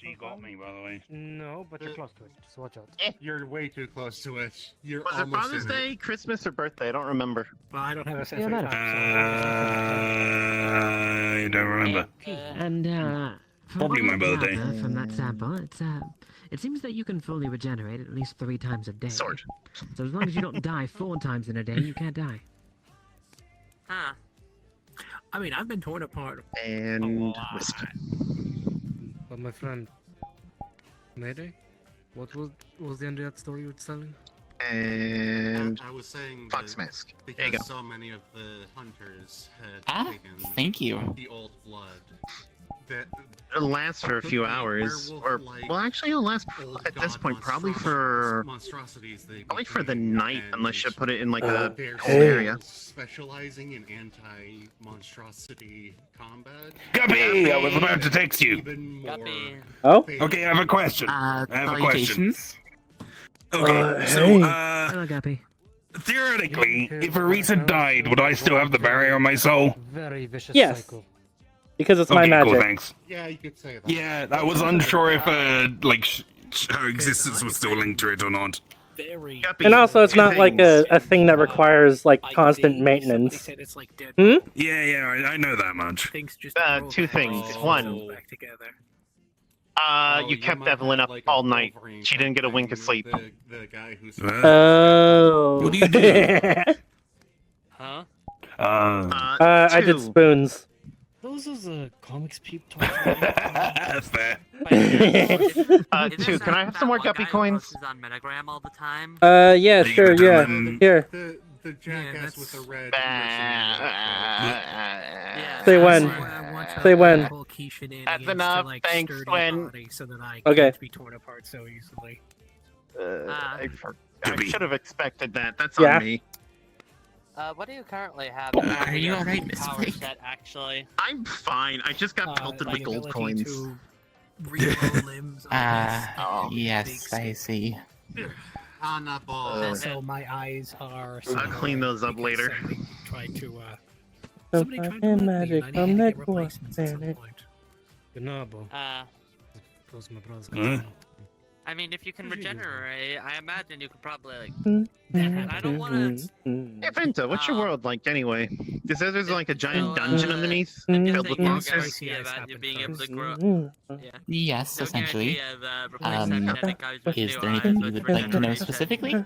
She got me, by the way. No, but you're close to it. So watch out. You're way too close to it. You're Was it almost Father's in it. Day, Christmas, or birthday? I don't remember. Well, I don't have a sense Yeah, of that- time. I don't remember. And from Probably what my I birthday. gather from that sample, it seems that you can fully regenerate at least 3 times a day. Sword. So as long as you don't die 4 times in a day, you can't die. Huh. I mean, I've been torn apart. And whiskey. But my friend, Mayday, what was the end of that story you were telling? And I was saying Fox that mask. There you go. because so many of the hunters had taken Thank you. the old blood. That It'll last for a few hours, or well, actually, it'll last at this point probably for the night, unless you put it in like a cold area. Specializing in anti-monstrosity combat. Guppy! I was about to text you. Even more Guppy. Oh? Okay, I have a question. I have a question. Salutations. Okay, so, hey. Hello, Guppy. theoretically, if a recent died, would I still have the barrier on my soul? Very vicious Yes. cycle. Because it's my Okay, magic. cool, thanks. Yeah, you could say that. Yeah, I was unsure if, her existence was still linked to it or not. Very. Guppy, And also, it's two not like things. a thing that requires like constant maintenance. Said it's like dead. Hmm? Yeah, I know that much. Things just Two things. One, back together. you kept Evelyn up all night. She didn't get a wink of sleep. The guy who's Oh. What do you do? Huh? I did two, spoons. Those are the comics people That's fair. two, can I have some more Guppy coins? On Metagram all the time. Yeah, you sure, gonna yeah. tell them- Here. the jackass with the red. Yeah. Say when. Say when. That's enough, thanks, Gwen. So that I Okay. can't be torn apart so easily. I Guppy. should have expected that. That's Yeah. on me. What do you currently have? Are you alright, Miss Power Blake? set, actually. I'm fine. I just got pelted with gold coins. Yes, I see. On the ball. So my eyes are. I'll clean those up later. Try to. So Somebody tried to fucking murder me, magic and I from needed to that get replacements at some planet. point. I mean, if you can regenerate, I imagine you could probably, like... Mm, I don't wanna- Hey, Venta, what's your world like anyway? It says there's like a giant dungeon underneath I'm just filled with thinking monsters. about you being able to grow... Yeah. Yes, No essentially. guarantee of, replacing genetic eyes with Is new there eyes anything you with would like to know regeneration. specifically?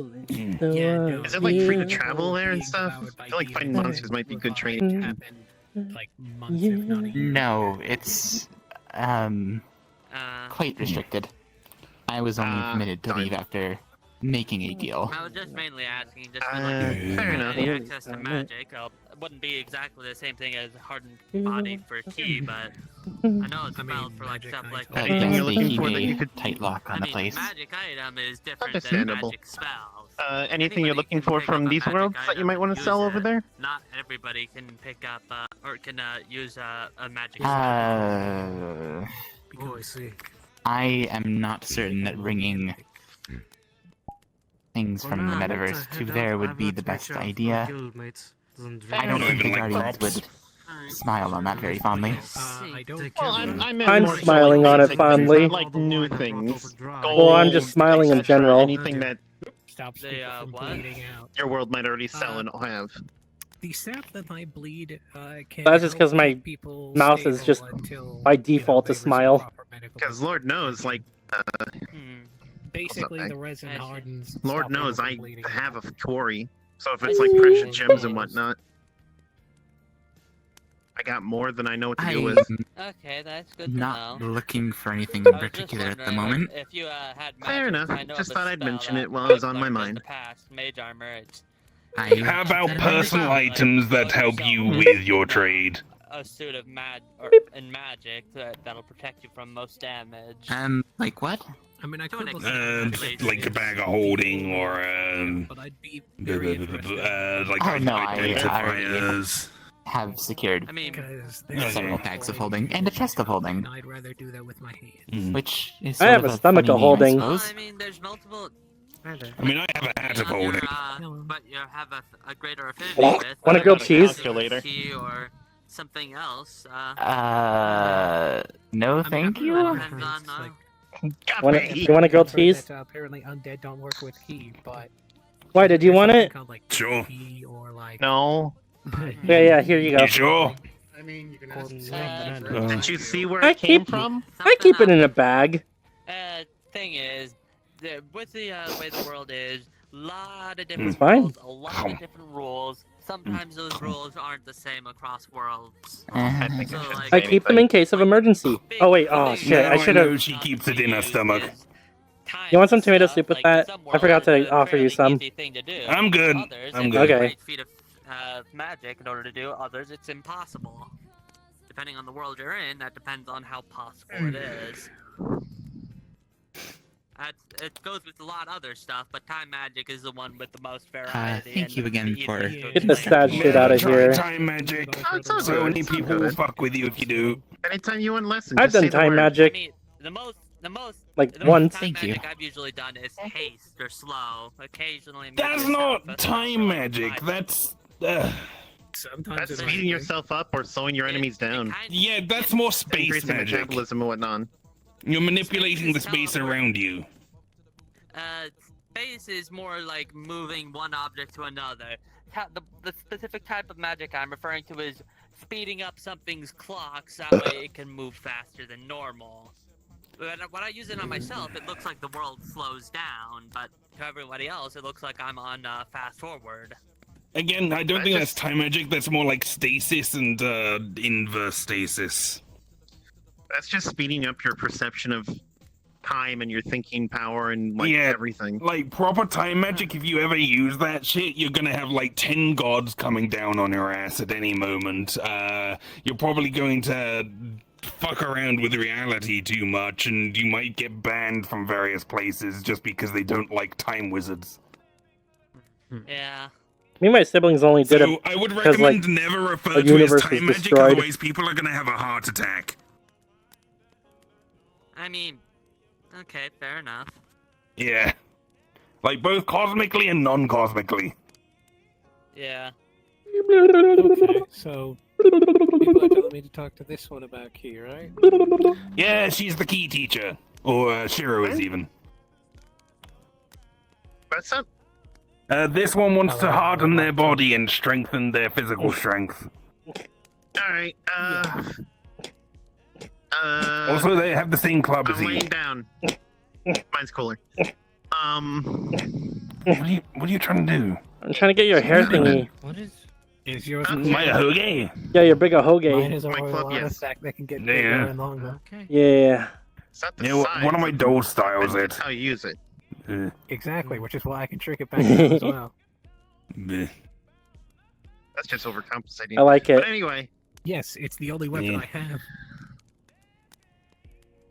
Is it like free to travel there and stuff? I feel like fighting monsters might be good training. Like months, if not a year. No, it's quite restricted. I was only permitted to leave after making a deal. I was just mainly asking, just for, Fair enough. any access to magic. It wouldn't be exactly the same thing as hardened body for key, but I know it's spelled for like stuff like But Anything yes, you're they looking keep for that a you could- tight lock I on the mean, place. magic item is different than Understandable. magic spells. Anything you're looking for Anybody can from pick up a these magic worlds that you item might want and to sell use over it. there? Not everybody can pick up or can use a magic Uh, Oh, I see. I am not certain that bringing things from the metaverse to there would be the best idea. I don't think the even like Guardians props. would smile on that very fondly. I don't. Well, I meant I'm more so smiling like on it basic fondly. things, not like new things. Well, I'm just smiling in etc., general. Anything that Stops They, people from what? bleeding out. your world might already sell and have. The sap that I bleed can That's just 'cause help my people mouth stable is just until, by default to they receive smile. proper medical Because Lord knows, like, Basically, What's up, the resin Hey. hardens. Lord stop knows people I from bleeding have out. a quarry. So if it's like precious gems and whatnot, I got more than I know what to do with. I'm Okay, that's good to not know. looking for anything I in was just particular at the wondering, like, moment. If you had Fair magic, enough. I know Just of a thought I'd spell mention that it while it was I've on my learned in mind. the past, mage armor. It's How about personal items that help you with your trade? a suit of in magic that'll protect you from most damage. Like what? I mean, I To an could look extent, at it, Like a bag of holding or but I'd be very interested. like Oh, no, I identifiers. Have secured I mean, Because several bags of holding and a chest of holding, I'd rather do that with my hands. Mm. which is I sort have of a stomach funny of name, holding. I well, suppose. I mean, there's multiple. I mean, I have a hat of on your, holding. but you have a greater affinity Want with. a grilled cheese? Calculator. Key or something else. No, thank you. Depends on. You want to go tease? Apparently, undead don't work with key, but Why did you want it? Sure. key or like No. Yeah, here you go. You sure? I mean, you can ask Did you see where I it came keep- from? I keep it in a bag. Thing is, with the way the world is, lot of different It's fine. rules, a lot of different rules. Sometimes those rules aren't the same across worlds. I think So, I should like, I keep them in case of emergency. Oh wait, oh shit, Now I should know have. she keeps it in her stomach. You want some tomato soup with that? I forgot to offer you some. I'm good. Others, I'm it's good. a Okay. great feat of magic in order to do. Others, it's impossible. Depending on the world you're in, that depends on how possible it is. It goes with a lot of other stuff, but time magic is the one with the most variety. thank and you again the for- easiest to Get the sad explain. shit out of Try here. time magic. Oh, it's all So good. many It's all people will good. fuck with you if you do. Anytime you want lessons, I've just done say the time word. I magic mean, the most like the most once. time Thank you. magic I've usually done is haste or slow. Occasionally, maybe That's a not stealth, but time not magic. much. That's. sometimes That's it's speeding yourself up or slowing your It- enemies it down. kind- Yeah, that's more space Increasing magic. metabolism and whatnot. You're manipulating the space around you. Space is more like moving one object to another. The specific type of magic I'm referring to is speeding up something's clock so that way it can move faster than normal. When I use it on myself, it looks like the world slows down, but to everybody else, it looks like I'm on fast forward. Again, I don't I think just- that's time magic. That's more like stasis and inverse stasis. That's just speeding up your perception of time and your thinking power and like Yeah. everything. Like proper time magic, if you ever use that shit, you're gonna have like 10 gods coming down on your ass at any moment. You're probably going to fuck around with reality too much, and you might get banned from various places just because they don't like time wizards. Yeah. Me and my siblings only did So it. I would 'cause, like, recommend never refer a to it as universe time was magic, destroyed. otherwise people are gonna have a heart attack. I mean, okay, fair enough. Yeah. Like both cosmically and non-cosmically. Yeah. Okay, so people are telling me to talk to this one about key, right? Yeah, she's the key teacher. Or Shiro is even. That's not. This one wants to harden their body and strengthen their physical strength. Alright, Also, they have the same club as I'm he. laying down. Mine's cooler. What are you trying to do? I'm trying to get your hair thingy. What is? Is yours? My hoagie? Yeah, your big Mine hoge. is a My royal club, yes. artifact that can get Yeah. bigger and longer. Okay. Yeah. It's not the Yeah, size. one of my doll styles it. That's how you use it. Exactly, which is why I can trick it back down as well. Bleh. That's just overcompensating. I like it. But anyway, Yes, it's the only weapon Yeah. I have.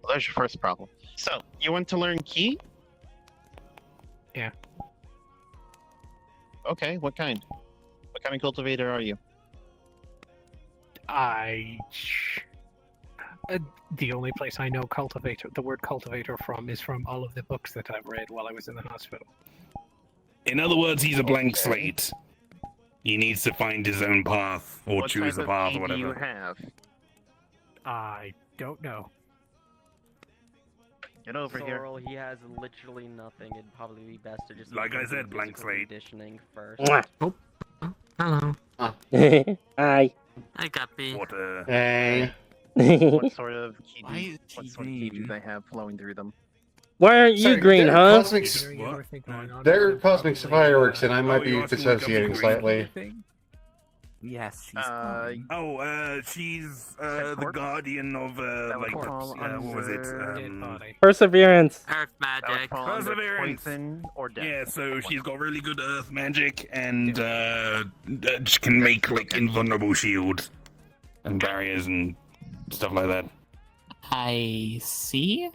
well, there's your first problem. So, you want to learn key? Yeah. Okay, what kind? What kind of cultivator are you? The only place I know cultivator, the word cultivator from, is from all of the books that I've read while I was in the hospital. In other words, he's a blank slate. He needs to find his own path, or What choose type a path, of or key do you whatever. have? I don't know. Get over here. Sorrel, he has literally nothing. It'd probably be best to just Like look I into said, blank physical slate. conditioning first. Mwah. Hello. Hi. I Guppy. What Hey. What sort of key Why is what he sort of key do green? they have flowing through them? Why aren't you Sorry, green, they're huh? Cosmic, Is there any What? other thing going on? they're cosmic fireworks, and I might Oh, be you're asking dissociating Guppy slightly. Yes, she's Uh, fine. Oh, she's the corpse? guardian of That would like fall what was it? under Dead body. Perseverance. Earth that would magic. fall under Perseverance. poison or death. Yeah, so she's got really good earth magic and she can make like invulnerable shields and barriers and stuff like that. I see.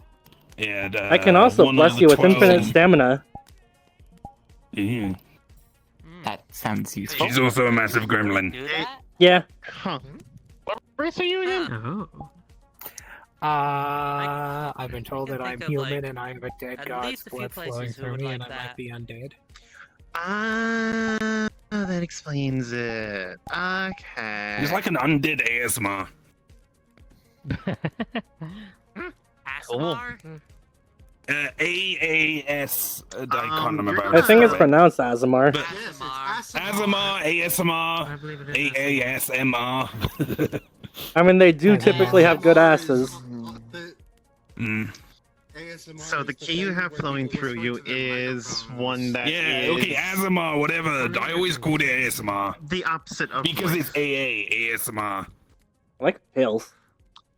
And I can also one bless of you the with infinite 12 stamina. Yeah. That sounds useful. She's also a massive gremlin. Do that? Yeah. Huh. What race are you again? Oh. I've been told I that can I'm think of, human like, and I have a dead at god's least a few blood places flowing who through would me like and I that. might be undead. Oh, that explains it. Okay. He's like an undead ASMR. ASMR? AAS. I can't you're remember. how gonna- I think it's spell it. pronounced Azamar. But ASMR, ASMR, AASMR. I mean, they do typically have good asses. Mm. So the key you have flowing through you is one that Yeah, is okay, ASMR, whatever. I always called it ASMR. the opposite of Because life. it's ASMR. I like pills.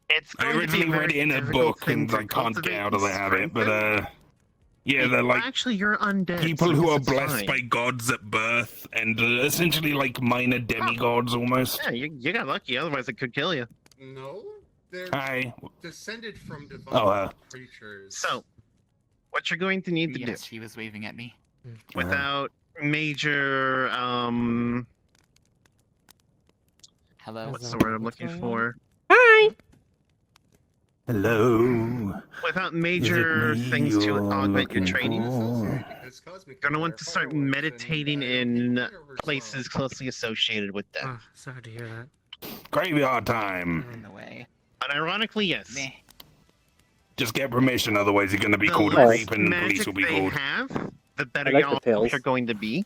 It's I going to be originally read very it in a difficult book thing and to I can't get cultivate out of the and habit, but strengthen. yeah, they're like Actually, you're undead. people so who are this is blessed fine. by gods at birth and essentially like minor demigods almost. Yeah, you got lucky. Otherwise, it could kill you. No, they're Hi. descended from divine Oh, creatures. So, what you're going to need to Yes, she was waving at me. do without major Hello. what's the word I'm looking for? Hello. Without major things to augment your training. for? Gonna want to start meditating in places closely associated with death. Oh, sorry to hear that. Graveyard time. In the way. And ironically, yes. Meh. Just get permission, otherwise you're gonna be The called a less creep and the police magic will be they called. have, the better I like y'all the pills. are going to be.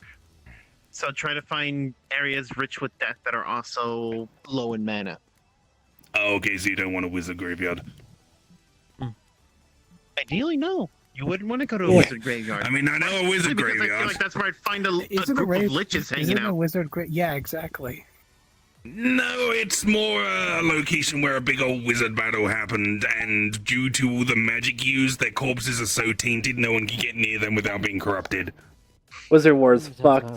So try to find areas rich with death that are also low in mana. Oh, okay, so you don't want a wizard graveyard. Ideally, no. You wouldn't want to go to a Yeah. wizard graveyard. I mean, I know a wizard because I feel graveyard. like that's where I'd find a Isn't group a of liches hanging isn't a out. wizard great? Yeah, exactly. No, it's more a location where a big old wizard battle happened, and due to all the magic used, their corpses are so tainted no one can get near them without being corrupted. Wizard War's fucked.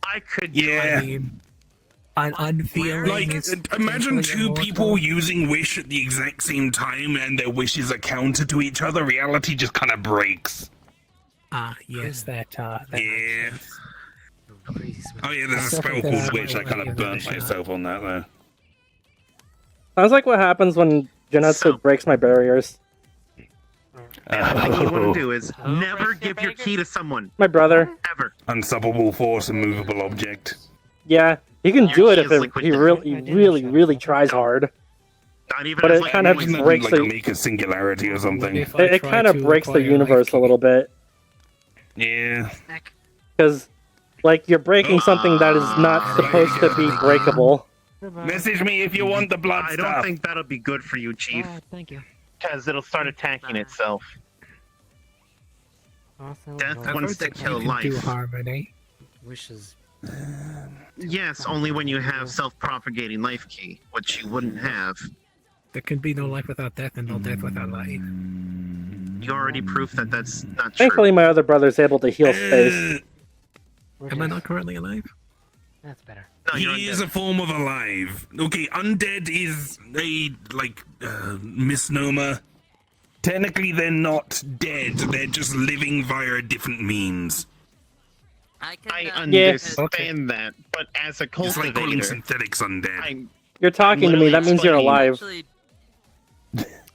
I could. Yeah. I mean, an unfeeling. Like, is imagine potentially two immortal. people using Wish at the exact same time, and their wishes are counter to each other. Reality just kind of breaks. Ah, yes, that makes Yeah. sense. Crazy smell. Oh yeah, there's a I still spell think that called I Wish. I might kind give of that a burnt shot. myself on that though. Sounds like what happens when Genetsu So- breaks my barriers. And the thing you want Oh, to do is Who never breaks your give your barrier? key to someone. My brother. Ever. unstoppable force, immovable object. Yeah, he can Your do it key if is it, liquid he death. really tries hard. Not even But as it like kind of always- Imagine that breaks like the- make a singularity or something. If I It try kind of to breaks the acquire universe life a little bit. Yeah. Because, like, you're breaking something that is not Ah, supposed to be breakable. Message me if you want the blood I don't stuff. think that'll be good for you, Chief, Thank you. because it'll start attacking itself. Death I've wants heard to that kill you can do life. harmony. Wishes. Yes, only when you have self-propagating life key, which you wouldn't have. There can be no life without death and no death without life. You already proved that that's not true. Thankfully, my other brother's able to heal space. Am I not currently alive? That's better. No, you're He is undead. a form of alive. Okay, undead is a misnomer. Technically, they're not dead. They're just living via different means. I can. I Yeah. understand that, but as a It's like calling cultivator, synthetics undead. I'm You're talking to me, that means you're Literally alive. Actually,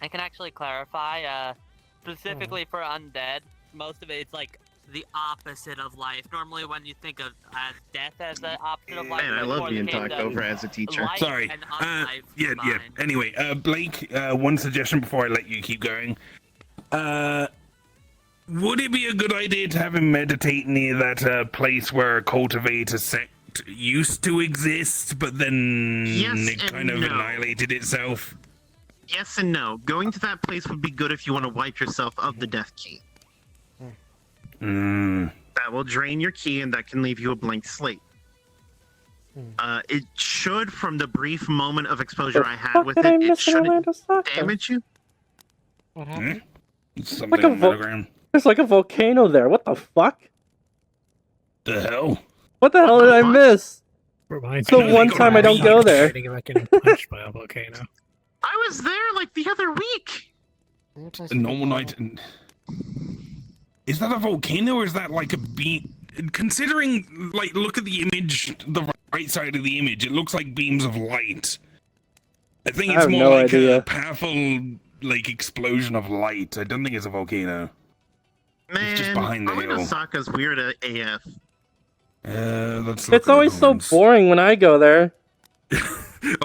I can actually clarify. Specifically for undead, most of it's like the opposite of life. Normally, when you think of death as the opposite of life, man, I it's love more being the case talked of over as a teacher. life Sorry. and unlife Yeah. combined. Anyway, Blake, one suggestion before I let you keep going. Would it be a good idea to have him meditate near that place where a cultivator sect used to exist, but then Yes it and kind of no. annihilated itself? Yes and no. Going to that place would be good if you want to wipe yourself of the death key. Mm. That will drain your key, and that can leave you a blank slate. It should, from the brief moment of exposure I had Fuck with did I it, it miss in shouldn't Orlando Soccer? damage you. What Hmm? happened? Something Like a on vo- Metagram. There's like a volcano there. What the fuck? The hell? What the hell did I What? miss? Reminds The me one of time I don't go there. Fighting about getting punched by a volcano. I was there like the other week. A normal night. Is that a volcano or is that like a beam? Considering, like, look at the image, the right side of the image, it looks like beams of light. I think I it's have more no like idea. a powerful, like, explosion of light. I don't think it's a volcano. Man, just behind the hill. Osaka's weird AF. Let's look It's at the always so comments. boring when I go there.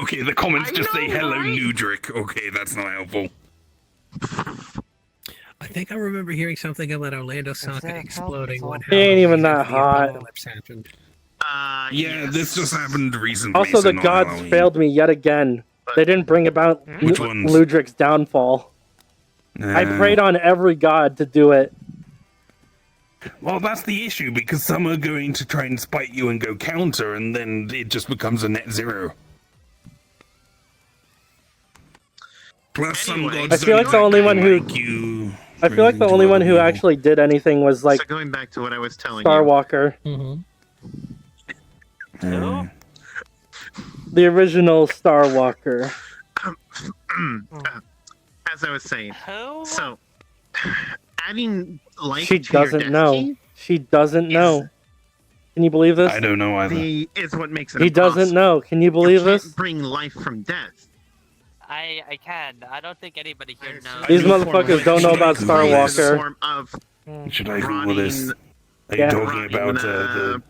Okay, the comments just say know, hello, right? Nudrick. Okay, that's not helpful. I think I remember hearing something about Orlando Saka that exploding helpful? when He ain't even Halloween that after the hot. apocalypse happened. Yeah, Yes. this just happened recently. Also, so the not gods Halloween. failed me yet again. They didn't bring about Which ones? Ludric's downfall. I prayed on every god to do it. Well, that's the issue, because some are going to try and spite you and go counter, and then it just becomes a net zero. Plus, some Anyway, gods I feel like the only one who- like you. I feel like the only one who actually did anything was like so going back to what I was telling Star you. Walker, Mm-hmm. the original Star Walker. As I was saying, Who? so adding life She to your doesn't death know. key She doesn't know. Can you believe this? I don't know either. is what makes it He doesn't impossible. know. Can you You believe can't this? bring life from death. I can. I don't think anybody here knows. These New form motherfuckers of don't know life. about Star Life in the Walker. form of Should I Google this? Are you Yeah. talking about the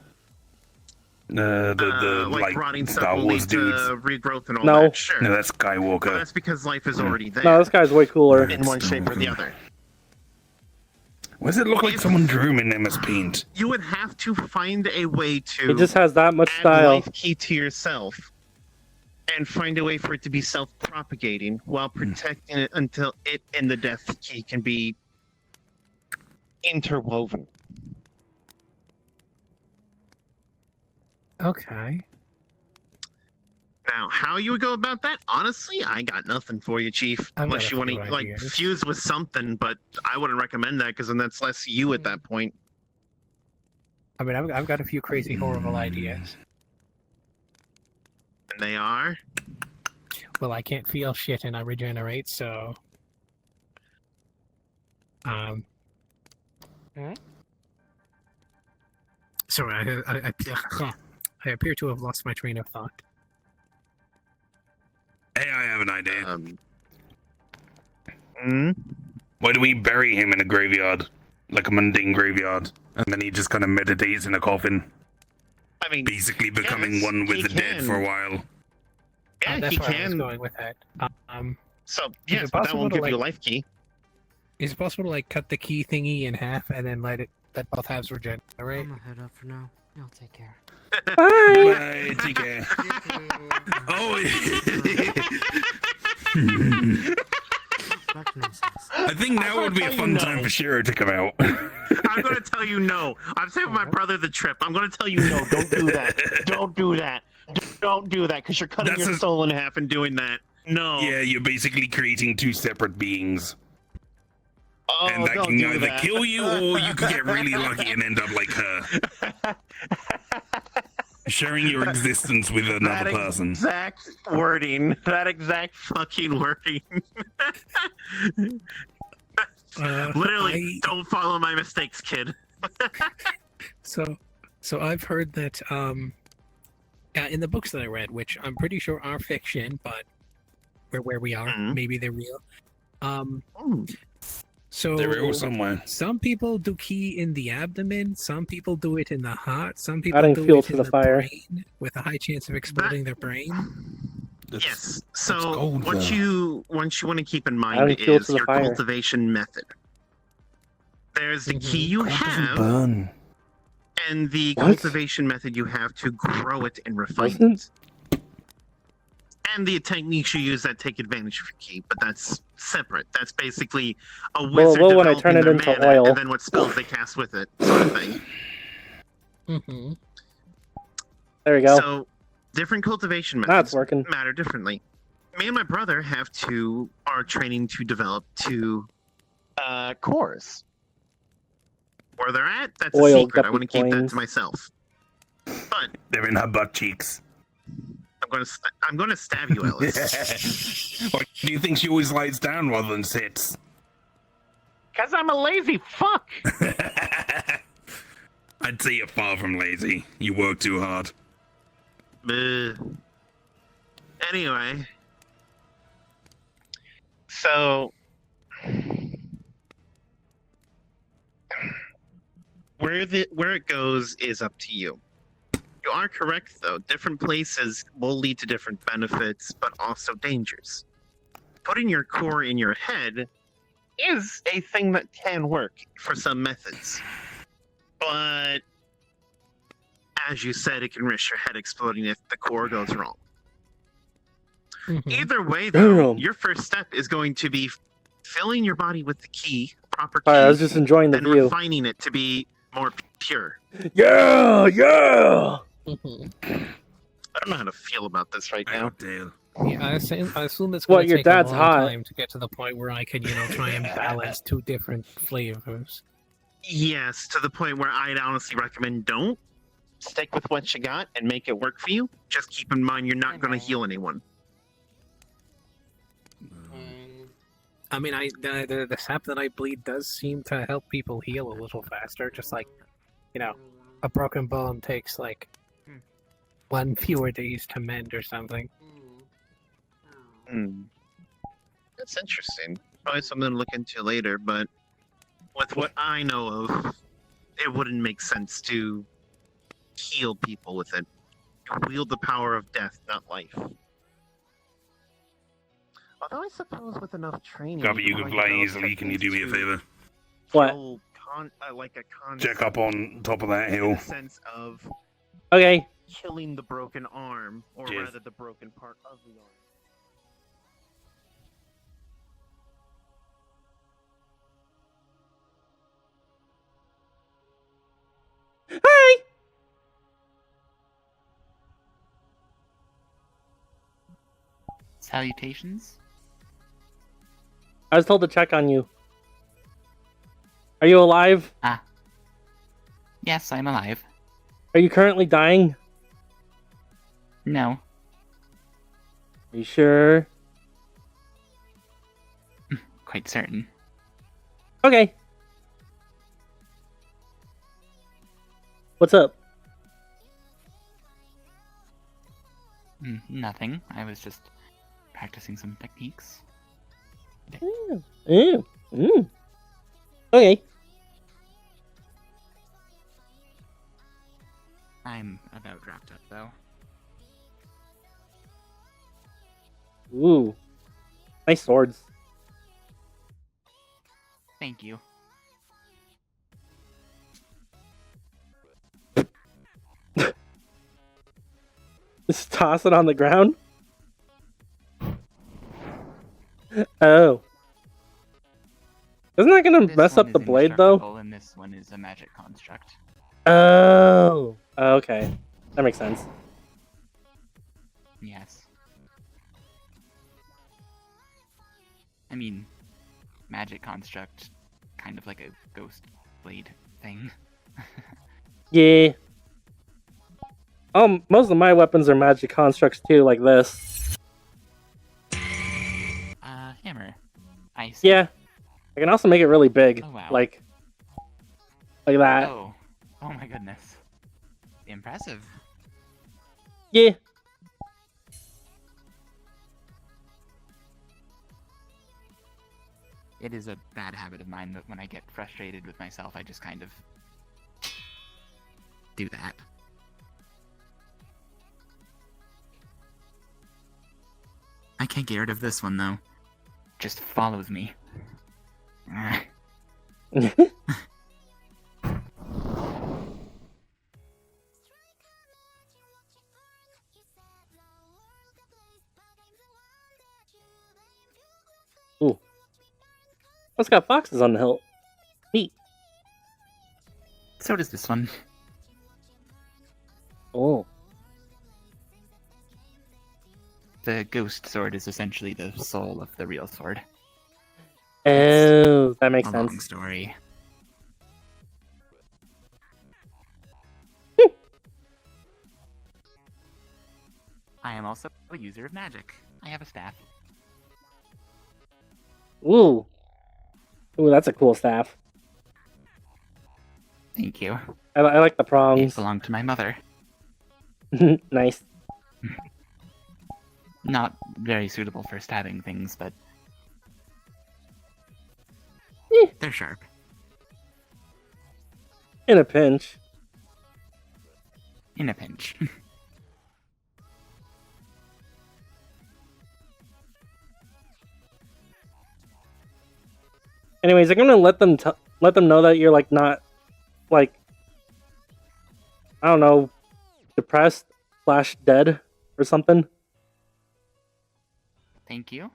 like like rotting stuff Star will Wars lead dudes? to regrowth and all No. that. Sure. No, that's But Skywalker. that's because life is already there No, this guy's way cooler. in one shape or the other. Why does it look like someone drew him in MS Paint? You would have to find a way to He just has that much add style. life key to yourself and find a way for it to be self-propagating while protecting it until it and the death key can be interwoven. Okay. Now, how you would go about that? Honestly, I got nothing for you, Chief. I've Unless got you a want few to like ideas. fuse with something, but I wouldn't recommend that because then that's less you at that point. I mean, I've got a few crazy, horrible ideas. And they are. Well, I can't feel shit and I regenerate, so. Sorry, I appear to have lost my train of thought. Hey, I have an idea. Mm? Why do we bury him in a graveyard? Like a mundane graveyard. And then he just kind of meditates in a coffin. I mean, Basically becoming yes, one with he the dead can. for a while. yeah, That's he where I was can. going with that. So Is yes, it but that possible won't to, give you a like- life key. is it possible to like cut the key thingy in half and then let both halves I'm regenerate? gonna head up for now. Y'all take care. Bye. Bye, take care. Oh, Back to nonsense. I think now would be a fun time for Shiro to come out. I'm gonna tell you no. I'm saving my brother the trip. I'm gonna tell you no. Don't do that. Don't do that. Don't do that because you're cutting That's your a- soul in half and doing that. No. Yeah, you're basically creating two separate beings. Oh, And that don't can do either that. kill you or you could get really lucky and end up like her. Sharing your existence with another person. Exact wording. That exact fucking wording. Literally, don't follow my mistakes, kid. So I've heard that in the books that I read, which I'm pretty sure are fiction, but where we are, Mhm. maybe they're real. Ooh. So They're real somewhere. some people do key in the abdomen, some people do it in the heart, some people Adding do fuel it to in the the fire. brain with a high chance of exploding their brain. Yes. So gold, what though. you want to keep in mind Adding fuel is to the your fire. cultivation method. There's the key you have, Burn. and the What? cultivation method you have to grow it and refine Wasn't- it. And the techniques you use that take advantage of your key, but that's separate. That's basically a wizard well, when I turn developing it their into mana, oil. and then what spells they cast with it, sort of thing. Mm-hmm. There we go. So, different cultivation Now it's methods working. matter differently. Me and my brother are training to develop two cores. Where they're at, that's Oil a secret. I guppy want to keep that coins. to myself. But They're in her butt cheeks. I'm gonna stab you, Ellis. Or do you think she always lies down rather than sits? Because I'm a lazy fuck. I'd say you're far from lazy. You work too hard. Anyway, so where it goes is up to you. are correct, though. Different places will lead to different benefits, but also dangers. Putting your core in your head is a thing that can work for some methods. But, as you said, it can risk your head exploding if the core goes wrong. Either way, though, Damn. your first step is going to be filling your body with the key, proper key, Alright, I was just enjoying the and view. refining it to be more pure. Yeah, yeah. I don't know how to feel about this right now. Yeah, I assume it's What, going to your take dad's a long hot? time to get to the point where I can, try and balance two different flavors. Yes, to the point where I'd honestly recommend don't. Stick with what you got and make it work for you. Just keep in mind you're not going to heal anyone. I mean, the sap that I bleed does seem to help people heal a little faster. Just like, a broken bone takes like 1 fewer days to mend or something. That's interesting. Probably something to look into later, but with what I know of, it wouldn't make sense to heal people with it. You wield the power of death, not life. Although I suppose with enough training... Guppy, you can might fly develop easily. Can you do me a techniques favor? What? to like a Check up concept on top of that in hill. the sense of Okay. killing the broken arm, or Cheers. rather the broken part of the arm. Hi. Salutations. I was told to check on you. Are you alive? Yes, I'm alive. Are you currently dying? No. Are you sure? Quite certain. Okay. What's up? Nothing. I was just practicing some techniques. Okay. I'm about wrapped up, though. Ooh. Nice swords. Thank you. Just toss it on the ground? Oh. Isn't that gonna This mess one up the is blade, though? indestructible, and this one is a magic construct. Oh. Okay. That makes sense. Yes. I mean, magic construct, kind of like a ghost blade thing. Yeah. Most of my weapons are magic constructs too, like this. Hammer. I see. Yeah. I can also make it really big. Oh, wow. Like that. Oh my goodness. Impressive. Yeah. It is a bad habit of mine that when I get frustrated with myself, I just kind of do that. I can't get rid of this one, though. Just follows me. Ooh. It's got foxes on the hilt. Neat. So does this one. Oh. The ghost sword is essentially the soul of the real sword. Oh, that makes A sense. long story. I am also a user of magic. I have a staff. Ooh. Ooh, that's a cool staff. Thank you. I like the It prongs. belonged to my mother. Nice. Not very suitable for stabbing things, but they're sharp. In a pinch. In a pinch. Anyways, I'm gonna let them know that you're like not like I don't know, depressed / dead or something. Thank you.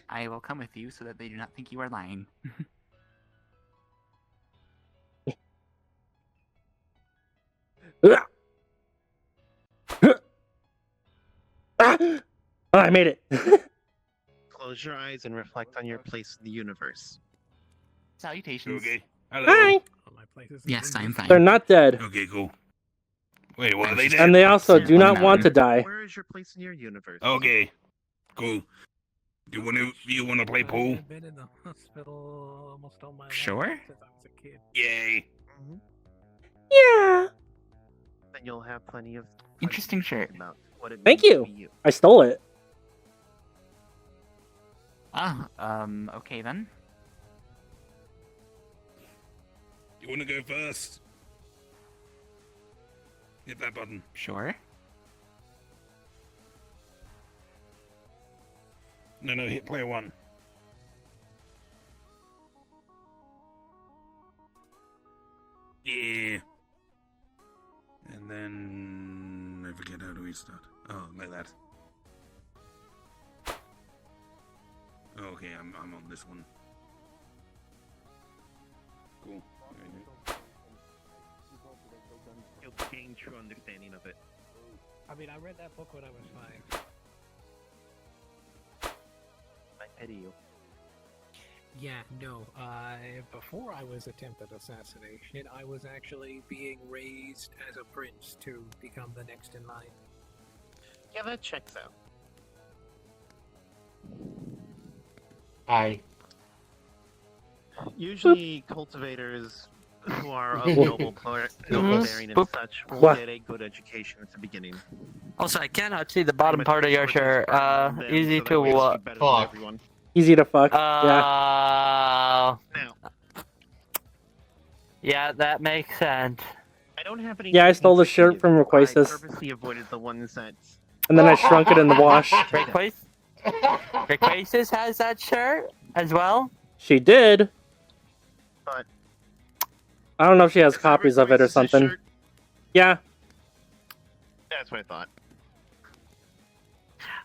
I will come with you so that they do not think you are lying. Oh, I made it. Close your eyes and reflect on your place in the universe. Salutations. Okay. Hello. Hi. Yes, I am fine. They're not dead, Okay, cool. Wait, what are I they was dead? and they also Sir, do on not the want to mountain. die. Where is your place in your universe? Okay. Cool. You wanna play pool? I've been in the hospital almost all my life Sure. since I was a kid. Yay. Mhm. Yeah. Then you'll have plenty of Interesting shirt. about what it Thank means you. to be you. I stole it. Okay then. You wanna go first? Hit that button. Sure. No, hit player 1. Yeah. And then I forget how do we start. Oh, like that. Okay, I'm on this one. Cool. You'll gain true understanding of it. I mean, I read that book when I was 5. I pity you. Yeah, no. Before I was attempted assassination, I was actually being raised as a prince to become the next in line. Yeah, that checks out. Hi. Usually, cultivators who are of noble bearing and Boop. such will What? get a good education at the beginning. Also, I cannot see the bottom part of your shirt. Easy to Fuck. Easy to fuck. Yeah. Now, Yeah, that makes sense. I don't have any. Yeah, I stole the techniques to shirt use. from I Requasis, purposely avoided the ones that. and then I shrunk it in the wash. Requasis has that shirt as well. She did. But I don't know if she has is that copies of it or Requasis' something. shirt? Yeah. That's what I thought.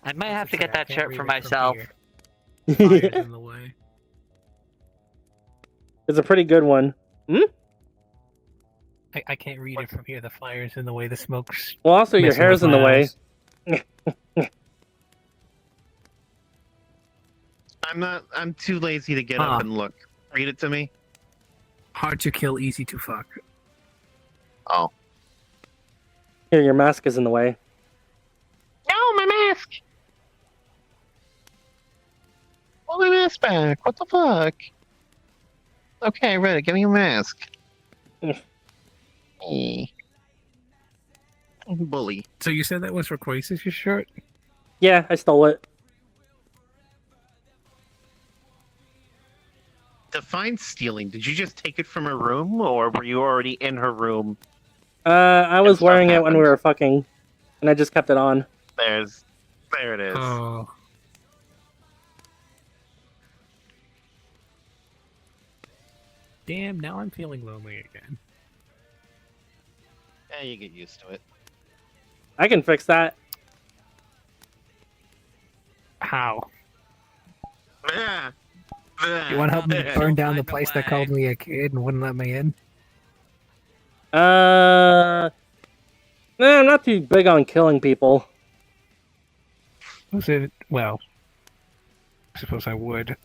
I might have to get I that can't shirt read for it from myself. here. Fire's in the way. It's a pretty good one. I can't read it from here. The fire's in the way. The smoke's. Well, also your messing hair's with in the my way. eyes. I'm too lazy to get Huh. up and look. Read it to me. Hard to kill, easy to fuck. Oh. Here, your mask is in the way. No, my mask! Pull my mask back. What the fuck? Okay, I read it. Give me your mask. Eh. Bully. So you said that was Requasis' shirt? Yeah, I stole it. Define stealing. Did you just take it from her room, or were you already in her room? I was stuff wearing it when we happened. were fucking, and I just kept it on. There it is. Oh. Damn, now I'm feeling lonely again. Yeah, you get used to it. I can fix that. How? Ah. You want to help me Ah. burn down the Find a place that way. called me a kid and wouldn't let me in? No, I'm not too big on killing people. Was it? Well, I suppose I would.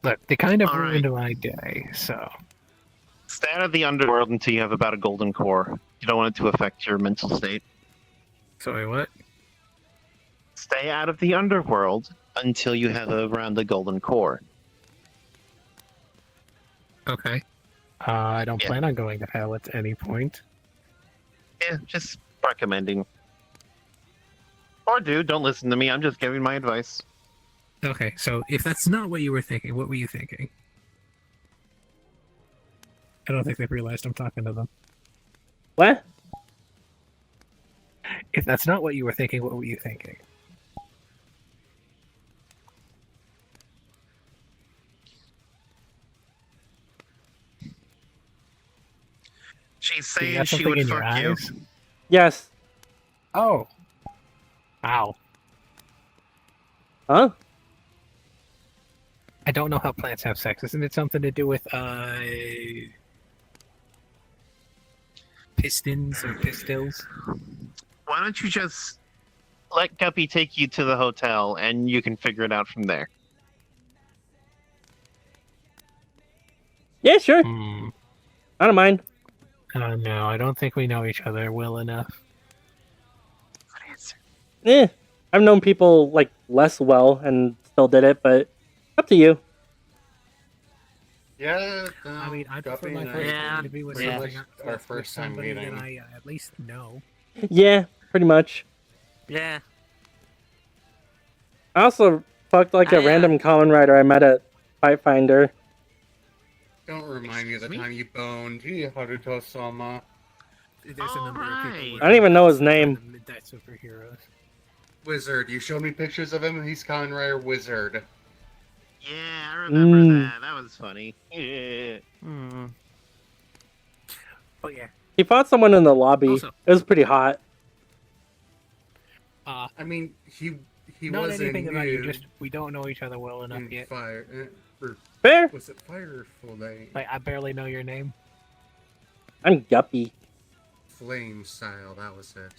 Look, they kind of All right. ruined my day, so. Stay out of the underworld until you have about a golden core. You don't want it to affect your mental state. Sorry, what? Stay out of the underworld until you have around the golden core. Okay. I don't Yeah. plan on going to hell at any point. Yeah, just recommending. Or don't listen to me. I'm just giving my advice. Okay, so if that's not what you were thinking, what were you thinking? I don't think they've realized I'm talking to them. What? If that's not what you were thinking, what were you thinking? She's You saying got she something would in your fuck you. eyes? Yes. Oh. Wow. Huh? I don't know how plants have sex. Isn't it something to do with pistons or pistils? Why don't you just let Guppy take you to the hotel and you can figure it out from there? Yeah, sure. Hmm. I don't mind. No, I don't think we know each other well enough. Good answer. I've known people like less well and still did it, but up to you. Yeah, I mean, I prefer Guppy my and I first Yeah. date to be with pretty something much with- our with first time somebody meeting. that I at least know. Yeah, pretty much. Yeah. I also fucked like a random common writer I met at Fight Finder. Don't remind me of the Excuse me? time you boned. Haruto-sama. There's a number of people. Alright. with I don't even know his kind name. of mid-date superheroes. Wizard. You showed me pictures of him. He's Kamen Rider Wizard. Yeah, I remember Mm. that. That was funny. Yeah. Hmm. But yeah, He fought someone in the lobby. Also- It was pretty hot. I mean, he not wasn't anything about you. new Just we don't know each other well enough in yet. Fire. Or Fair. was it Fire or Flame? Like I barely know your name. I'm Guppy. Flame style. That was it.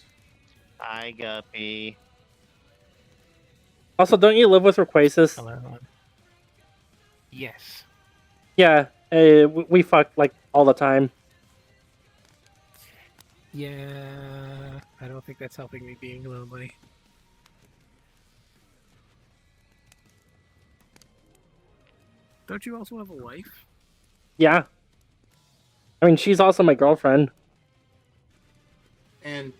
Hi, Guppy. Also, don't you live with Requasis? Hello. Yes. Yeah, we fuck like all the time. Yeah. I don't think that's helping me being lonely. Don't you also have a wife? Yeah. I mean, she's also my girlfriend. And.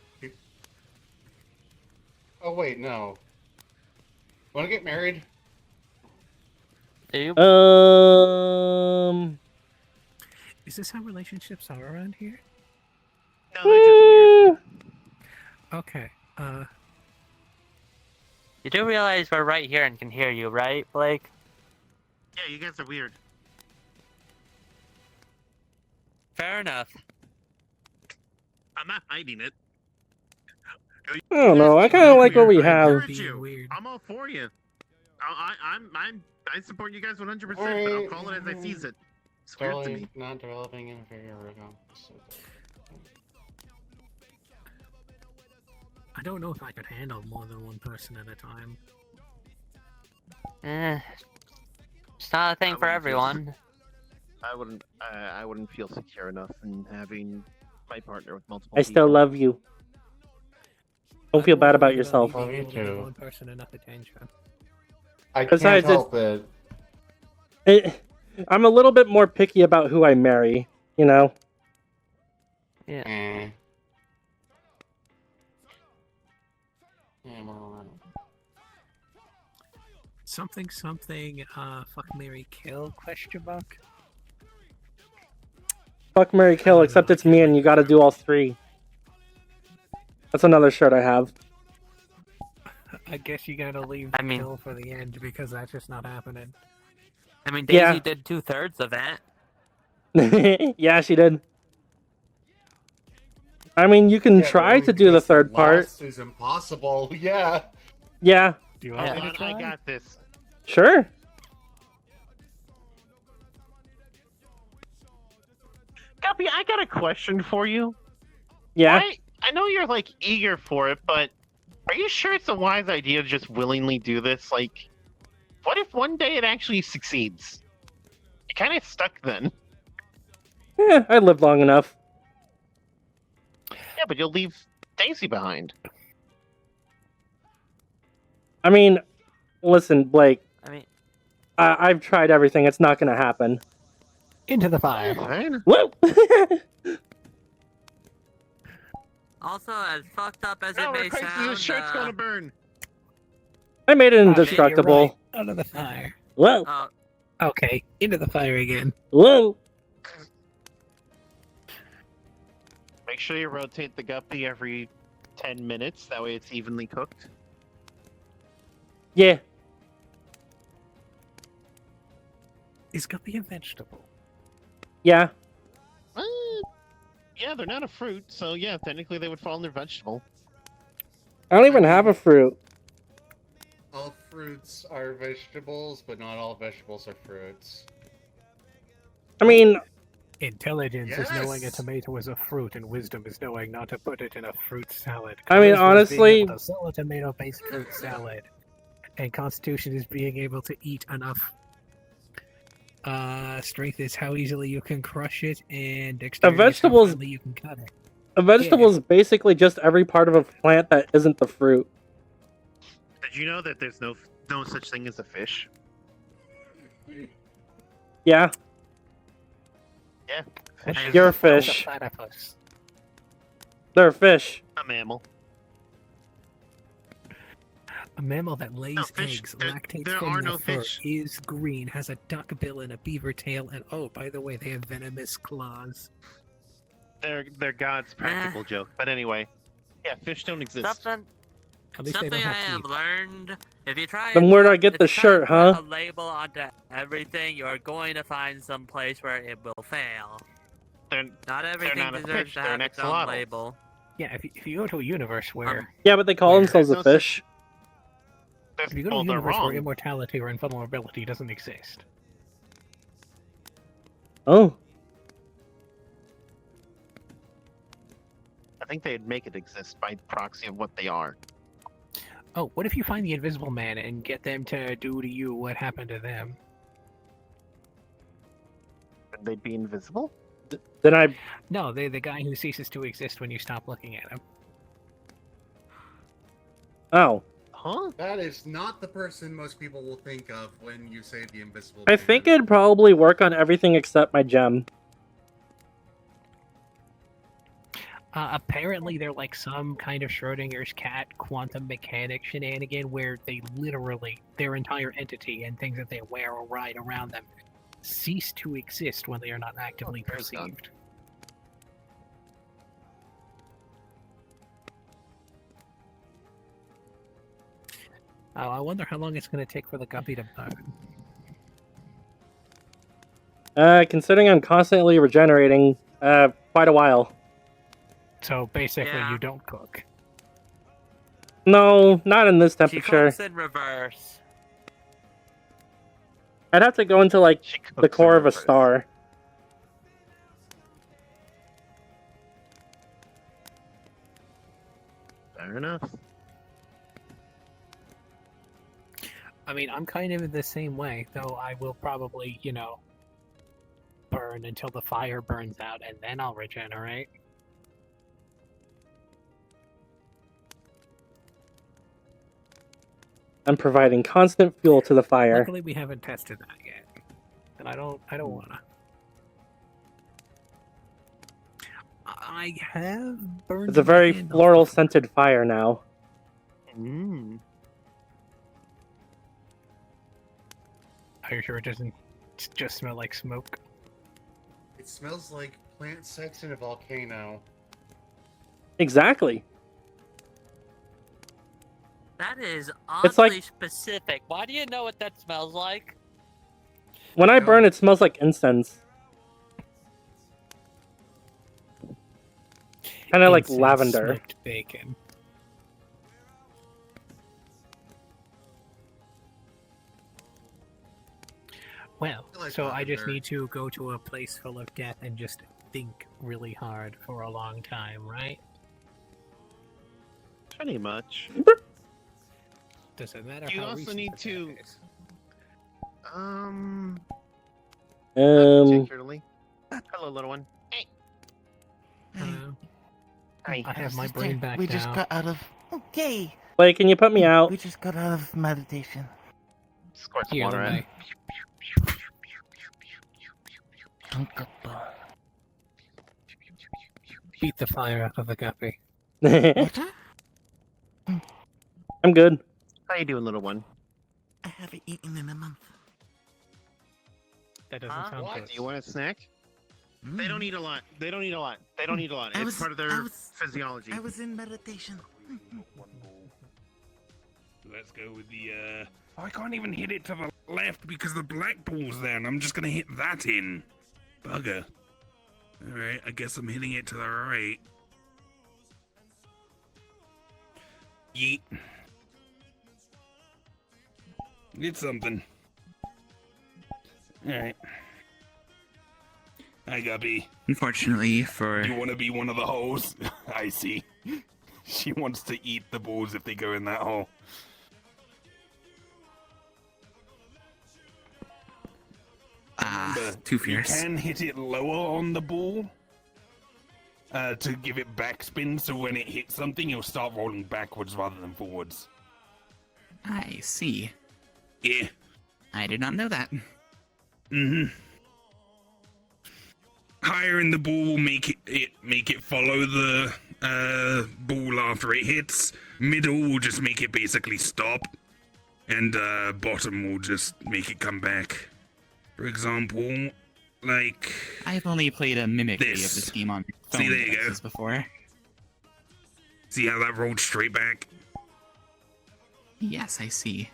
Oh wait, no. Want to get married? Do you? Is this how relationships are around here? No, they're just weird. Okay. You do realize we're right here and can hear you, right, Blake? Yeah, you guys are weird. Fair enough. I'm not hiding it. I don't know. I kind of like what we have. encourage you. Weird. I'm all for you. I support you guys 100%, but I'll Alright. call it as I sees it. It's weird to Totally me. not developing inferior rhythm. I don't know if I could handle more than one person at a time. It's not a thing I for wouldn't everyone. I wouldn't feel secure enough in having my partner with multiple I still people. love you. Don't feel bad about yourself. Love you Being able to give too. one person enough attention. I can't Besides, help it. I'm a little bit more picky about who I marry, you know? Yeah. Eh. Yeah, more or less. Something, fuck, marry, kill, question mark? Fuck, marry, kill, except it's me and you gotta do all three. That's another shirt I have. I guess you gotta leave I mean- kill for the end because that's just not happening. I mean, Daisy Yeah. did 2/3 of it. Yeah, she did. I mean, you can Yeah, try only to do the because third part. last is impossible. Yeah. Yeah, Do you Yeah. want me to try? I got this. sure. Guppy, I got a question for you. Yeah. I know you're like eager for it, but are you sure it's a wise idea to just willingly do this? Like, what if one day it actually succeeds? You're kind of stuck then. Yeah, I lived long enough. Yeah, but you'll leave Daisy behind. I mean, listen, Blake, I mean, I've tried everything. It's not gonna happen. Into the fire. Fine. Whoa! also, as fucked up as No, it may Christ, sound, this shirt's gonna burn. I made it Ah, shit, you're indestructible. right. Out of the fire. Whoa! uh, Okay, into the fire again. Whoa! Make sure you rotate the guppy every 10 minutes. That way it's evenly cooked. Yeah. Is Guppy a vegetable? Yeah. Yeah, they're not a fruit, so yeah, technically they would fall under vegetable. I don't even have a fruit. All fruits are vegetables, but not all vegetables are fruits. I mean, Intelligence is knowing a Yes! tomato is a fruit, and wisdom is knowing not to put it in a fruit salad. I mean, Charisma is honestly- being able to sell a tomato-based fruit salad, and Constitution is being able to eat enough. Strength is how easily you can crush it, and dexterity is how vegetable's- finely you can cut it. a vegetable is basically just every part of a plant that isn't the fruit. Did you know that there's no such thing as a fish? Yeah. Yeah. Fish You're a is fish. platypus. They're a fish. A mammal. A mammal that lays fish- eggs, there- lactates there from are the no fur, fish. is green, has a duck bill and a beaver tail, and oh, by the way, they have venomous claws. They're God's practical joke. But anyway, yeah, fish don't exist. Something, At least they don't something I have have teeth. learned. If you try Then and where do put- I get if the you try shirt, and put huh? A label onto everything, you're going to find some place where it will fail. They're Not everything not a deserves fish, to they're have an its own axolotl. label. Yeah, if you go to a universe where Yeah, but they call Where- themselves a no fish. if you go to a well, they're universe where wrong. immortality or invulnerability doesn't exist, Oh. I think they'd make it exist by proxy of what they are. oh, what if you find the Invisible Man and get them to do to you what happened to them? Would they be invisible? Then I. No, the guy who ceases to exist when you stop looking at him. Oh. Huh? That is not the person most people will think of when you say the invisible. I man. think it'd probably work on everything except my gem. Apparently, they're like some kind of Schrodinger's cat quantum mechanic shenanigan where they literally, their entire entity and things that they wear or ride around them cease to exist when they are not actively there's none. perceived. Oh, I wonder how long it's going to take for the guppy to burn. Considering I'm constantly regenerating, quite a while. So basically, Yeah. you don't cook. No, not in this She temperature. cooks in reverse. I'd have to go into, like, She cooks the in core of a reverse. star. Fair enough. I mean, I'm kind of the same way, though I will probably, burn until the fire burns out, and then I'll regenerate. I'm providing constant fuel to the fire. Luckily, we haven't tested that yet, and I don't wanna. I have burned. It's a my very hand off floral before. scented fire now. Mm. Are you sure it doesn't just smell like smoke? It smells like plant sex in a volcano. Exactly. That is It's oddly like- specific. Why do you know what that smells like? When I burn, it smells like incense. Kind of like Incense, lavender. Smoked bacon. Well, I like so I just lavender. need to go to a place full of death and just think really hard for a long time, right? Pretty much. Does it matter You how also recent need the death to- is? Not particularly. Hello, little one. Hey. Hi. I have my brain back We now. just got out of. Okay. Wait, can you put me out? We just got out of meditation. Squirts Here, water let at me- him. Beat the fire out of the guppy. I'm good. How you doing, little one? I haven't eaten in a month. That doesn't Huh? sound What? good. Do you want a snack? They don't eat a lot. They don't eat a lot. They don't eat a lot. I It's was- part of I their was- physiology. I was in meditation. Let's go with the, I can't even hit it to the left because the black ball's there, and I'm just gonna hit that in. Bugger. Alright, I guess I'm hitting it to the right. Yeet. Get something. Alright. Hi, Guppy. Unfortunately for... You want to be one of the holes? I see. She wants to eat the balls if they go in that hole. Remember, too fierce. You can hit it lower on the ball to give it backspin, so when it hits something, it'll start rolling backwards rather than forwards. I see. Yeah. I did not know that. Mm-hmm. Higher in the ball, make it follow the ball after it hits. Middle will just make it basically stop, and bottom will just make it come back. For example, like I've only played a mimicry of this game on phone See, there you go. devices before. See how that rolled straight back? Yes, I see.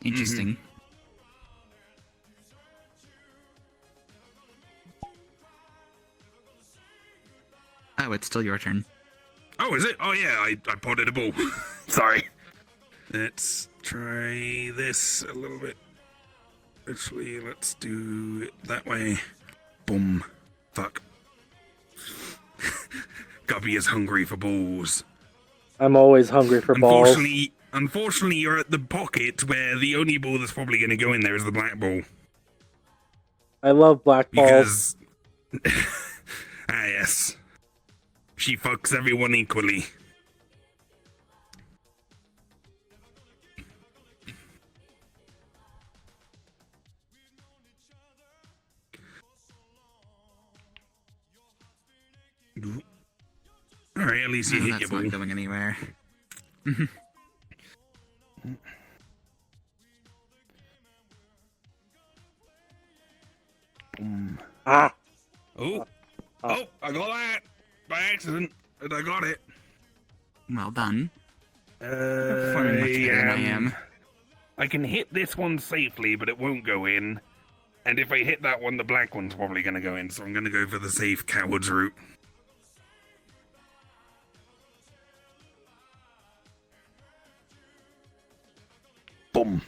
Interesting. Oh, it's still your turn. Oh, is it? Oh yeah, I potted a ball. Sorry. Let's try this a little bit. Actually, let's do it that way. Boom. Fuck. Guppy is hungry for balls. I'm always hungry for balls. Unfortunately, you're at the pocket where the only ball that's probably going to go in there is the black ball. I love black balls. Because... yes. She fucks everyone equally. Alright, at least you hit your that's ball. not going anywhere. Ah! Oh! Oh, I got that! By accident, but I got it. Well done. Performing much better than I am. I can hit this one safely, but it won't go in. And if I hit that one, the black one's probably going to go in, so I'm going to go for the safe coward's route. Boom.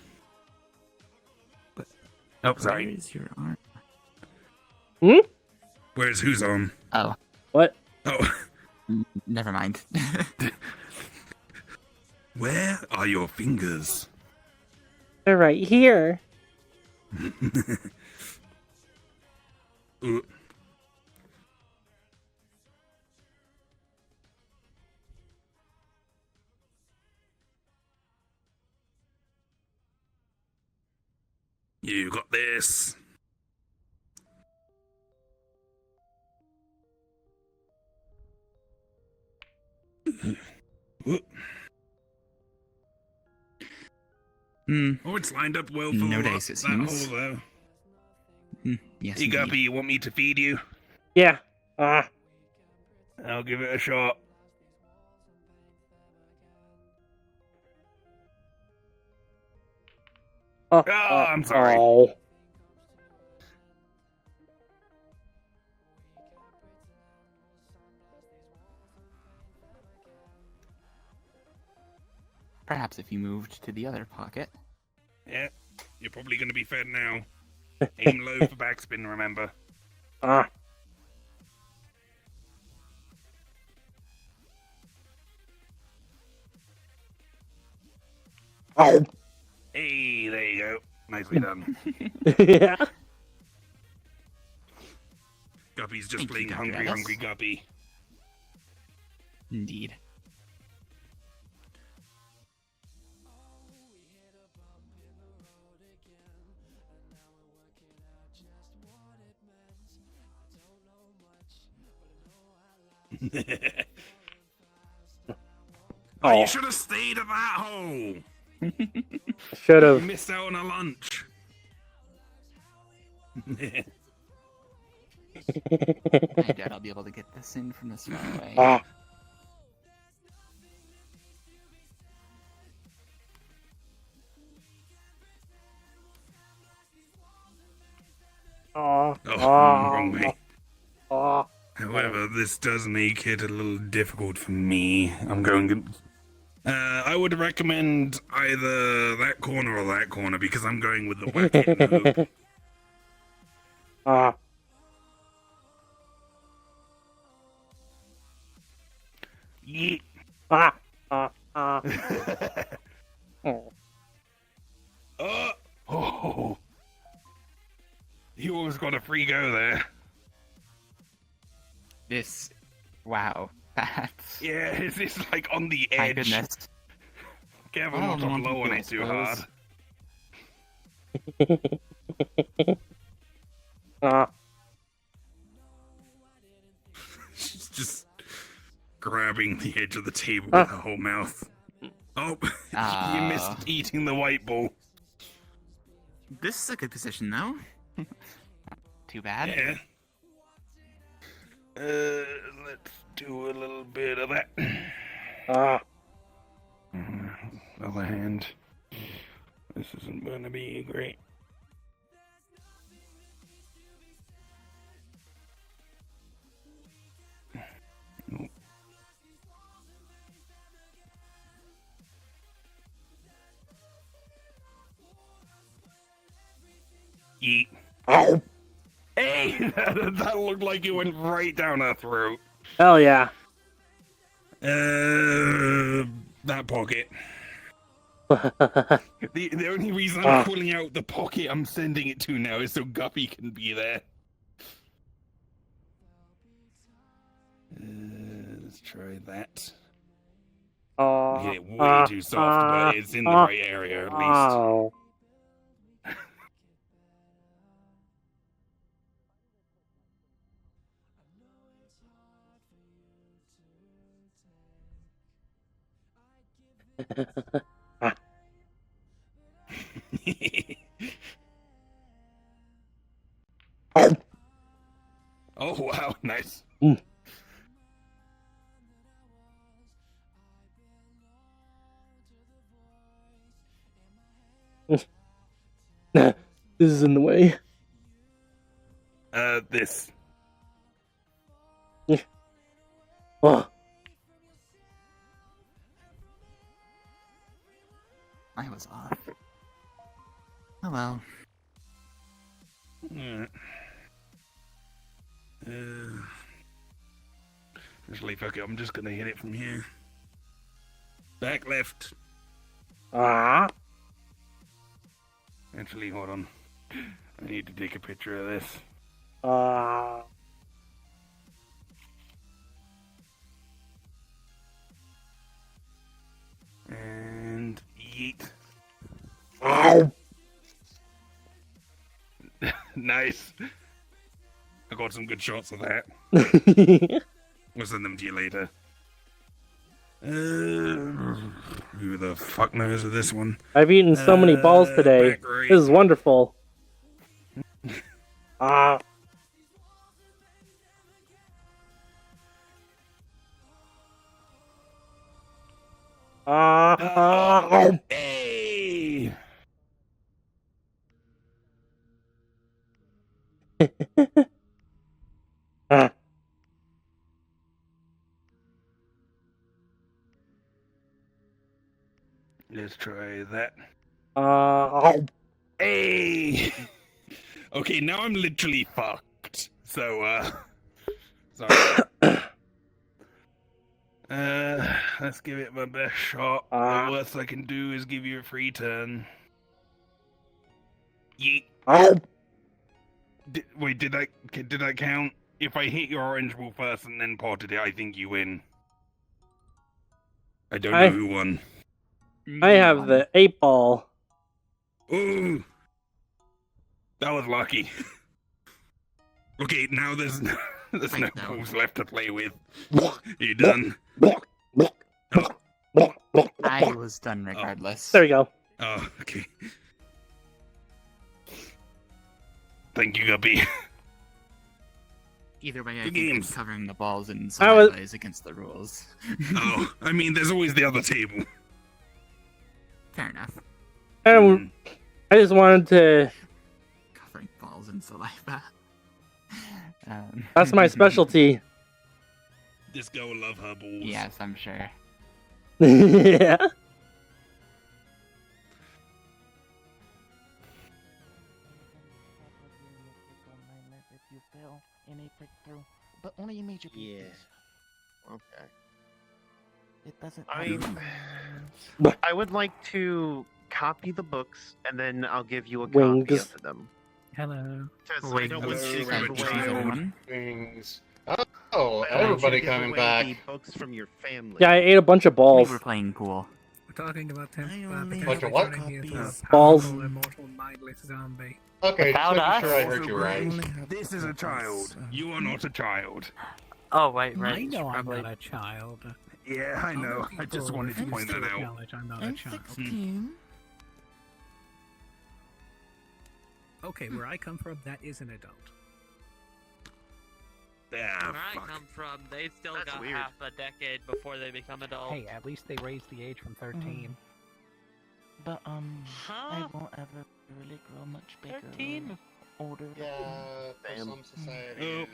Oh, sorry. Where's your arm? Hmm? Where's whose arm? Oh. What? Oh. Never mind. Where are your fingers? They're right here. Ooh. You got this. Ooh. Oh, it's lined up well for No dice, it that seems. hole, though. Yes, Hey, indeed. Guppy, you want me to feed you? Yeah. Ah. I'll give it a shot. Oh, I'm sorry. Oh. Perhaps if you moved to the other pocket. Yeah, you're probably going to be fed now. Aim low for backspin, remember. Ah. Oh. Hey, there you go. Nicely done. Yeah. Guppy's just Thank you, playing Dr. hungry, Ellis. hungry Guppy. Indeed. Oh, you should have stayed at that hole. Should You have. missed out on a lunch. I doubt I'll be able to get this in from this far away. Ah. Oh, wrong way. Ah. However, this does make it a little difficult for me. I'm going. I would recommend either that corner or that corner because I'm going with the whack it move. Ah. Yeet. Ah. Ah. Ah. Oh. Oh. You always got a free go there. This, wow, that's Yeah, is this like on the edge? my goodness. Careful Well, not to I'm blow on I it too suppose. hard. Ah. She's just grabbing the edge of the table with her whole mouth. Oh, you missed eating the white ball. This is a good position, though. Too bad. Yeah. Let's do a little bit of that. Ah. Other hand. This isn't going to be great. Nope. Yeet. Ow. Hey, that looked like it went right down her throat. Hell yeah. That pocket. The only reason I'm pulling out the pocket I'm sending it to now is so Guppy can be there. Let's try that. Hit it way too soft, but it's in the right area at least. Oh. Oh wow, nice. This is in the way. This. Oh. I was off. Oh well. Alright. Actually, fuck it, I'm just gonna hit it from here. Back left. Ah. Actually, hold on. I need to take a picture of this. Ah. And yeet. Ow. Nice. I got some good shots of that. I'll send them to you later. Who the fuck knows of this one? I've eaten so many balls today. back right. This is wonderful. Ah. Ah. Hey! Ah. Let's try that. Hey. Okay, now I'm literally fucked. So, sorry. Let's give it my best shot. The worst I can do is give you a free turn. Yeet. Wait, did I count? If I hit your orange ball first and then potted it, I think you win. I don't know who won. I have the 8-ball. Ooh, that was lucky. Okay, now there's no balls left to play with. You done? I was done regardless. There we go. Oh, okay. Thank you, Guppy. Either way, I Good think games. covering the balls in I was- saliva is against the rules. Oh, I mean, there's always the other table. Fair enough. And I just wanted to. Covering balls in saliva. That's my specialty. This girl will love her balls. Yes, I'm sure. Yeah. If you fail in a breakthrough, but only a major Yeah. piece. Okay. It doesn't. I would like to copy the books, and then I'll give you a Wings. copy of them. Hello. Because I don't want to give Rabbit away child. Wings. Oh, everybody coming back. the books from your family. Yeah, I ate a bunch of We balls. were playing pool. We're talking about Bunch potentially of what? turning you into a Balls. powerful, immortal, mindless zombie. Okay, just Without making sure I us? heard you right. This is a child. You are not a child. Oh, right. I know I'm not a child. Yeah, I know. I just People wanted to refuse point that out. acknowledge I'm not a I'm child. 16. Okay, where I come from, that is an adult. Ah, Where I fuck. come from, they still That's got weird. half a decade before they become adults. Hey, at least they raised the age from 13. But I Huh? won't ever really grow much bigger 13? or older. Yeah, for Damn. some societies.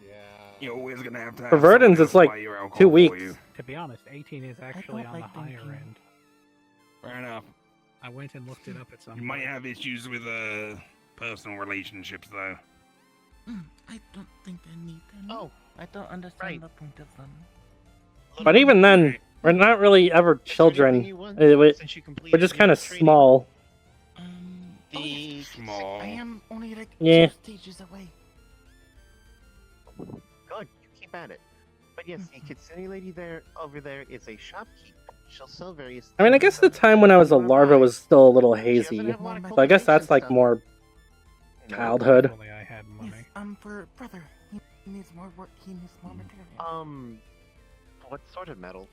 Yeah. You're always gonna have to have For Verdens, someone it's like buy your alcohol 2 for weeks. you. To be honest, 18 is actually don't on like the higher drinking. end. Fair enough. I went and looked it up at some You might point. have issues with personal relationships, though. I don't think I need them. Oh, I don't understand right. the point of them. But even then, we're not really ever children. We're just kind of small. Oh, yes. Small. I am only like Yeah. 2 stages away. Good, you keep at it. But yes, the Kitsune lady over there is a shopkeep. She'll sell various. I mean, I guess the time when I was a larva was still a little hazy. So I guess that's like more childhood. If only I had money. Yes, for brother. He needs more work. He needs more material. What sort of metal?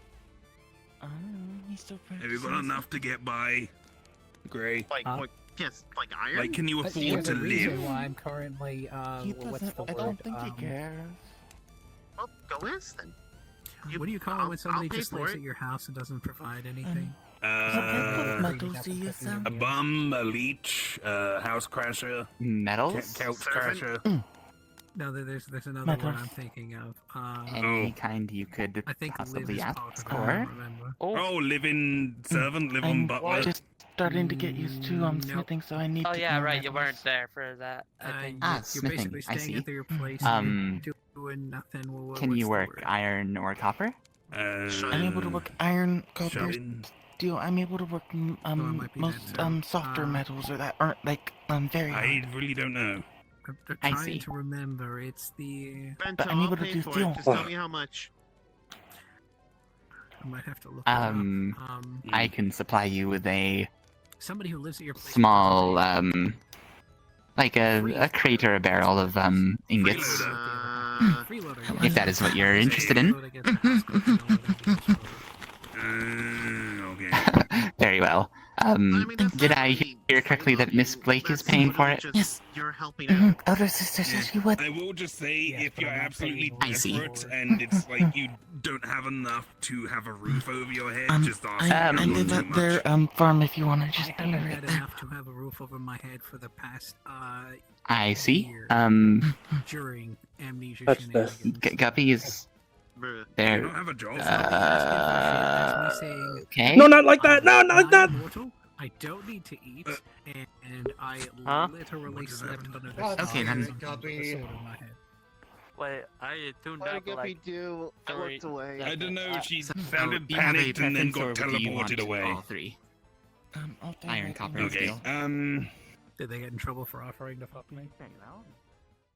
He's still Have you got enough to get by, Gray? Like Huh? what? Yes, like iron. Like, can you That's afford the to reason live? why I'm currently, He what's doesn't. the I word? don't think he cares. Well, go ask then. What do you call it I'll- when somebody I'll pay just for lives it. at your house and doesn't provide anything? Metals do you sell? A bum, a leech, a house crasher, Metals? couch Servant? crasher. No, there's another Metals. word I'm thinking of. Any kind you could I think possibly live is ask part of it, I for. don't remember. Oh, living servant, living I'm butler. just starting to get used to Nope. smithing, so I need Oh to. yeah, know right. You metals. weren't there for that. I think. Ah, You're smithing, basically I staying see. at your place doing nothing. Well, Can what's you the work word? iron or copper? I'm able to work iron, copper, Shoving. steel. I'm able to work it might be most that, softer metals or that aren't like very I hard. really don't know. I'm I trying see. to remember. It's the. Bento, I'm able I'll to pay do for steel. it. Just tell me how much. I might have to look it up. I can supply you with a Somebody who lives at your place. small, like a crate or a barrel of ingots, Freeloader. if that is what you're interested in. Okay. Very well. Did I hear correctly that Miss Blake is paying for it? Yes. You're helping Mhm. Elder sister says she would. I will just say, Yes, if but you're I'm not absolutely paying I see. desperate and it's like you don't have enough to have a roof over your head, just ask. I not live too at much. their farm if you want to I just haven't deliver had it. enough to have a roof over my head for the past I see. year during amnesia Touch this. shenanigans. Guppy is You don't there. have a job. That's me saying, Okay. No, not like that. No, not like that. immortal, I don't need to eat, and I literally slept under the What? Okay, stairs then. until the sword in my head. Wait, I tuned What out did for Guppy like. do? I three looked away. I don't know. She So, sounded do you have a panicked and then preference, got or do you want teleported away. All three. All three Iron, right copper, now. and Okay. steel. Did they get in trouble for offering to fuck me? You know?